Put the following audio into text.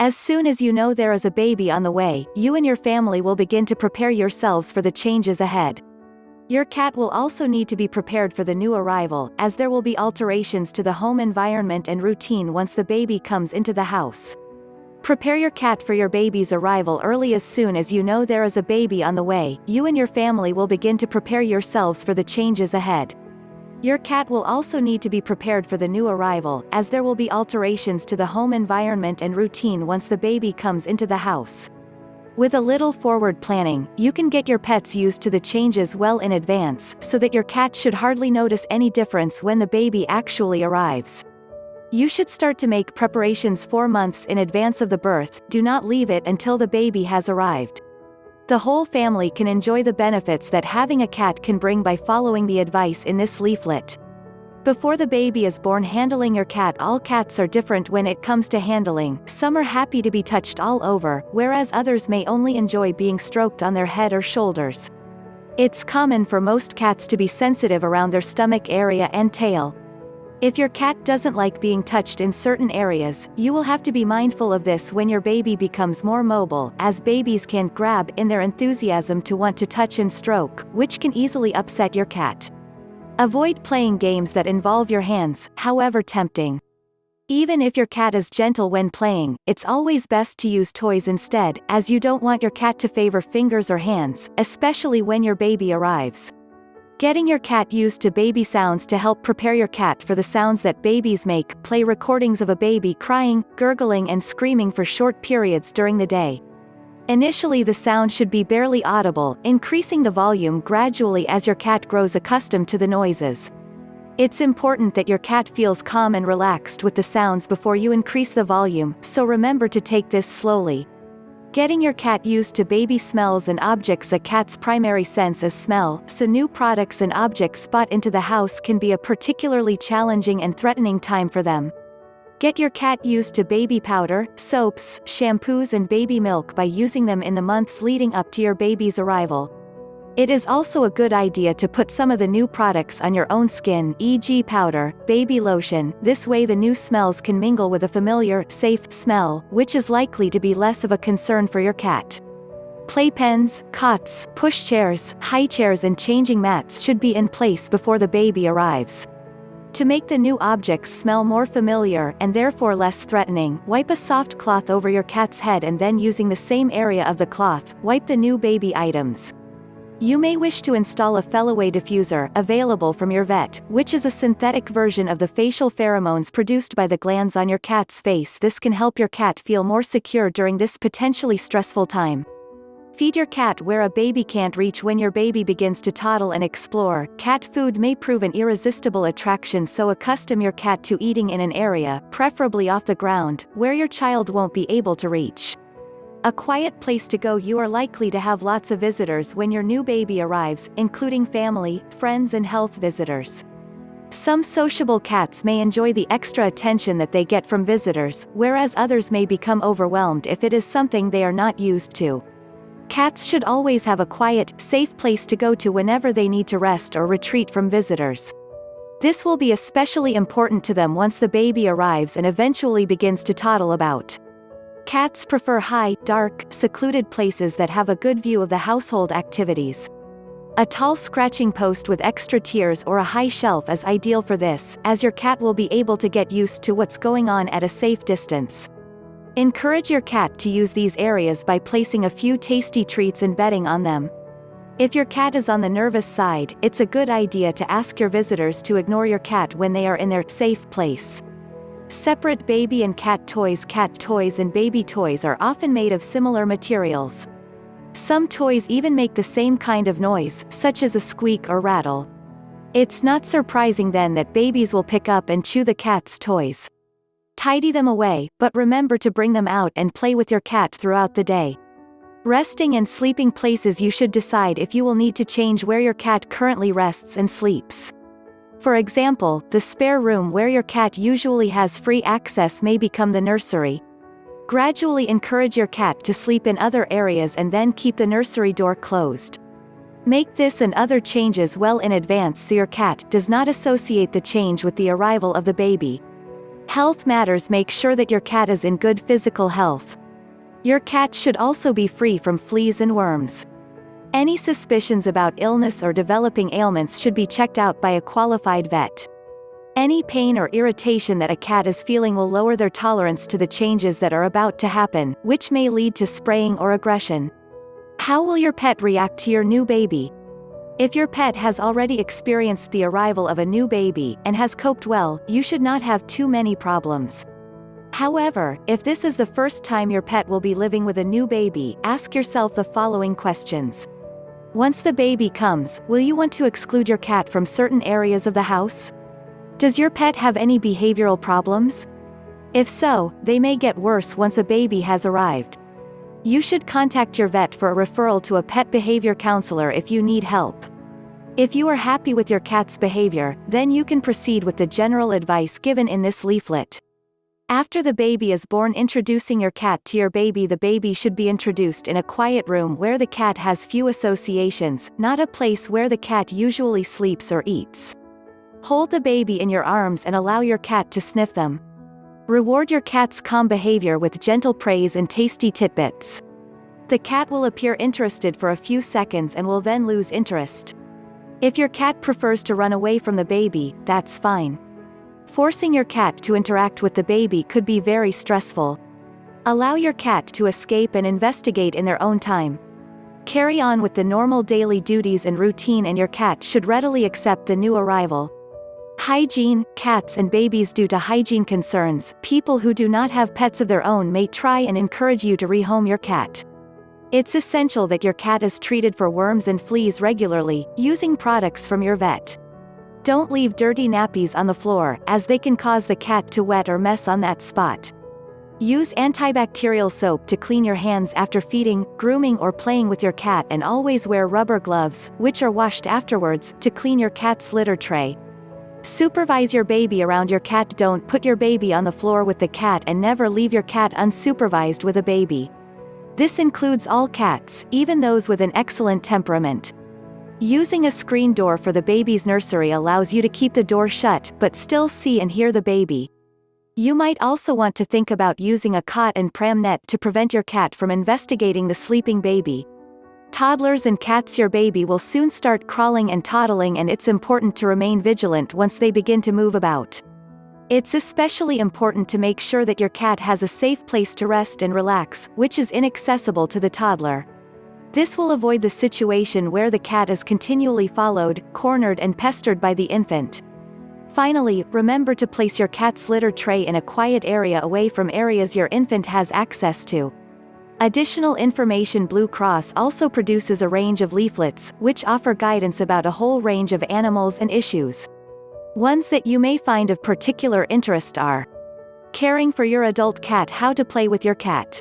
As soon as you know there is a baby on the way, you and your family will begin to prepare yourselves for the changes ahead. Your cat will also need to be prepared for the new arrival, as there will be alterations to the home environment and routine once the baby comes into the house. Prepare your cat for your baby's arrival early. As soon as you know there is a baby on the way, you and your family will begin to prepare yourselves for the changes ahead. Your cat will also need to be prepared for the new arrival, as there will be alterations to the home environment and routine once the baby comes into the house. With a little forward planning, you can get your pets used to the changes well in advance, so that your cat should hardly notice any difference when the baby actually arrives. You should start to make preparations 4 months in advance of the birth. Do not leave it until the baby has arrived. The whole family can enjoy the benefits that having a cat can bring by following the advice in this leaflet. Before the baby is born, handling your cat. All cats are different when it comes to handling. Some are happy to be touched all over, whereas others may only enjoy being stroked on their head or shoulders. It's common for most cats to be sensitive around their stomach area and tail. If your cat doesn't like being touched in certain areas, you will have to be mindful of this when your baby becomes more mobile, as babies can grab in their enthusiasm to want to touch and stroke, which can easily upset your cat. Avoid playing games that involve your hands, however tempting. Even if your cat is gentle when playing, it's always best to use toys instead, as you don't want your cat to favor fingers or hands, especially when your baby arrives. Getting your cat used to baby sounds. To help prepare your cat for the sounds that babies make, play recordings of a baby crying, gurgling and screaming for short periods during the day. Initially the sound should be barely audible, increasing the volume gradually as your cat grows accustomed to the noises. It's important that your cat feels calm and relaxed with the sounds before you increase the volume, so remember to take this slowly. Getting your cat used to baby smells and objects. A cat's primary sense is smell, so new products and objects brought into the house can be a particularly challenging and threatening time for them. Get your cat used to baby powder, soaps, shampoos and baby milk by using them in the months leading up to your baby's arrival. It is also a good idea to put some of the new products on your own skin, e.g. powder, baby lotion. This way the new smells can mingle with a familiar, safe smell, which is likely to be less of a concern for your cat. Playpens, cots, pushchairs, high chairs and changing mats should be in place before the baby arrives. To make the new objects smell more familiar and therefore less threatening, wipe a soft cloth over your cat's head and then, using the same area of the cloth, wipe the new baby items. You may wish to install a Fellaway diffuser, available from your vet, which is a synthetic version of the facial pheromones produced by the glands on your cat's face. This can help your cat feel more secure during this potentially stressful time. Feed your cat where a baby can't reach. When your baby begins to toddle and explore, cat food may prove an irresistible attraction, so accustom your cat to eating in an area, preferably off the ground, where your child won't be able to reach. A quiet place to go. You are likely to have lots of visitors when your new baby arrives, including family, friends and health visitors. Some sociable cats may enjoy the extra attention that they get from visitors, whereas others may become overwhelmed if it is something they are not used to. Cats should always have a quiet, safe place to go to whenever they need to rest or retreat from visitors. This will be especially important to them once the baby arrives and eventually begins to toddle about. Cats prefer high, dark, secluded places that have a good view of the household activities. A tall scratching post with extra tiers or a high shelf is ideal for this, as your cat will be able to get used to what's going on at a safe distance. Encourage your cat to use these areas by placing a few tasty treats and bedding on them. If your cat is on the nervous side, it's a good idea to ask your visitors to ignore your cat when they are in their safe place. Separate baby and cat toys. Cat toys and baby toys are often made of similar materials. Some toys even make the same kind of noise, such as a squeak or rattle. It's not surprising then that babies will pick up and chew the cat's toys. Tidy them away, but remember to bring them out and play with your cat throughout the day. Resting and sleeping places. You should decide if you will need to change where your cat currently rests and sleeps. For example, the spare room where your cat usually has free access may become the nursery. Gradually encourage your cat to sleep in other areas and then keep the nursery door closed. Make this and other changes well in advance so your cat does not associate the change with the arrival of the baby. Health matters. Make sure that your cat is in good physical health. Your cat should also be free from fleas and worms. Any suspicions about illness or developing ailments should be checked out by a qualified vet. Any pain or irritation that a cat is feeling will lower their tolerance to the changes that are about to happen, which may lead to spraying or aggression. How will your pet react to your new baby? If your pet has already experienced the arrival of a new baby and has coped well, you should not have too many problems. However, if this is the first time your pet will be living with a new baby, ask yourself the following questions. Once the baby comes, will you want to exclude your cat from certain areas of the house? Does your pet have any behavioral problems? If so, they may get worse once a baby has arrived. You should contact your vet for a referral to a pet behavior counselor if you need help. If you are happy with your cat's behavior, then you can proceed with the general advice given in this leaflet. After the baby is born, introducing your cat to your baby. The baby should be introduced in a quiet room where the cat has few associations, not a place where the cat usually sleeps or eats. Hold the baby in your arms and allow your cat to sniff them. Reward your cat's calm behavior with gentle praise and tasty titbits. The cat will appear interested for a few seconds and will then lose interest. If your cat prefers to run away from the baby, that's fine. Forcing your cat to interact with the baby could be very stressful. Allow your cat to escape and investigate in their own time. Carry on with the normal daily duties and routine, and your cat should readily accept the new arrival. Hygiene. Cats and babies. Due to hygiene concerns, people who do not have pets of their own may try and encourage you to rehome your cat. It's essential that your cat is treated for worms and fleas regularly, using products from your vet. Don't leave dirty nappies on the floor, as they can cause the cat to wet or mess on that spot. Use antibacterial soap to clean your hands after feeding, grooming or playing with your cat, and always wear rubber gloves, which are washed afterwards, to clean your cat's litter tray. Supervise your baby around your cat. Don't put your baby on the floor with the cat, and never leave your cat unsupervised with a baby. This includes all cats, even those with an excellent temperament. Using a screen door for the baby's nursery allows you to keep the door shut, but still see and hear the baby. You might also want to think about using a cot and pram net to prevent your cat from investigating the sleeping baby. Toddlers and cats. Your baby will soon start crawling and toddling, and it's important to remain vigilant once they begin to move about. It's especially important to make sure that your cat has a safe place to rest and relax, which is inaccessible to the toddler. This will avoid the situation where the cat is continually followed, cornered and pestered by the infant. Finally, remember to place your cat's litter tray in a quiet area away from areas your infant has access to. Additional information. Blue Cross also produces a range of leaflets, which offer guidance about a whole range of animals and issues. Ones that you may find of particular interest are: caring for your adult cat, how to play with your cat,